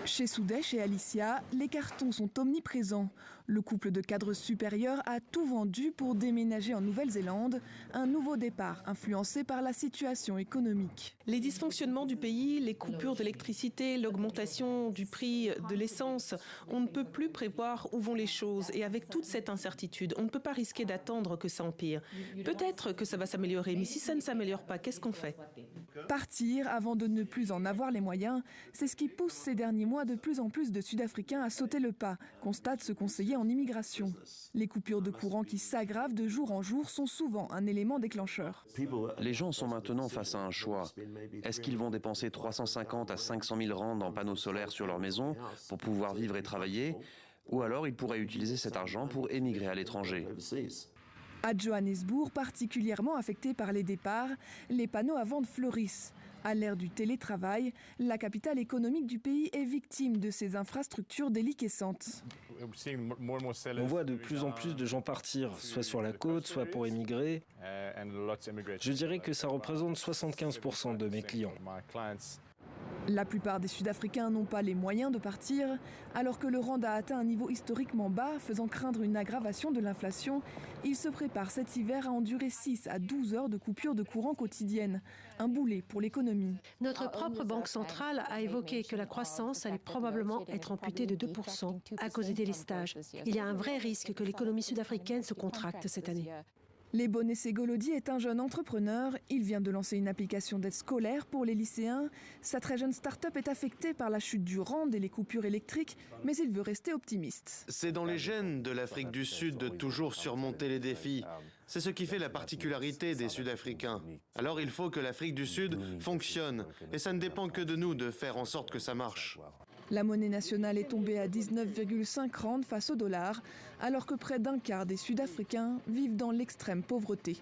Chez Soudesh et Alicia, les cartons sont omniprésents. Le couple de cadres supérieurs a tout vendu pour déménager en Nouvelle-Zélande, un nouveau départ influencé par la situation économique. Les dysfonctionnements du pays, les coupures d'électricité, l'augmentation du prix de l'essence, on ne peut plus prévoir où vont les choses. Et avec toute cette incertitude, on ne peut pas risquer d'attendre que ça empire. Peut-être que ça va s'améliorer, mais si ça ne s'améliore pas, qu'est-ce qu'on fait ? Partir avant de ne plus en avoir les moyens, c'est ce qui pousse ces derniers mois de plus en plus de Sud-Africains à sauter le pas, constate ce conseiller en immigration. Les coupures de courant qui s'aggravent de jour en jour sont souvent un élément déclencheur. Les gens sont maintenant face à un choix. Est-ce qu'ils vont dépenser 350 à 500 000 rands en panneaux solaires sur leur maison pour pouvoir vivre et travailler, ou alors ils pourraient utiliser cet argent pour émigrer à l'étranger? À Johannesburg, particulièrement affecté par les départs, les panneaux à vente fleurissent. À l'ère du télétravail, la capitale économique du pays est victime de ces infrastructures déliquescentes. On voit de plus en plus de gens partir, soit sur la côte, soit pour émigrer. Je dirais que ça représente 75% de mes clients. La plupart des Sud-Africains n'ont pas les moyens de partir, alors que le rand a atteint un niveau historiquement bas, faisant craindre une aggravation de l'inflation. Ils se préparent cet hiver à endurer 6 à 12 heures de coupure de courant quotidienne. Un boulet pour l'économie. Notre propre banque centrale a évoqué que la croissance allait probablement être amputée de 2% à cause des délestages. Il y a un vrai risque que l'économie sud-africaine se contracte cette année. Lebone Segolodi est un jeune entrepreneur. Il vient de lancer une application d'aide scolaire pour les lycéens. Sa très jeune start-up est affectée par la chute du rand et les coupures électriques, mais il veut rester optimiste. C'est dans les gènes de l'Afrique du Sud de toujours surmonter les défis. C'est ce qui fait la particularité des Sud-Africains. Alors il faut que l'Afrique du Sud fonctionne. Et ça ne dépend que de nous de faire en sorte que ça marche. La monnaie nationale est tombée à 19,5 rand face au dollar, alors que près d'un quart des Sud-Africains vivent dans l'extrême pauvreté.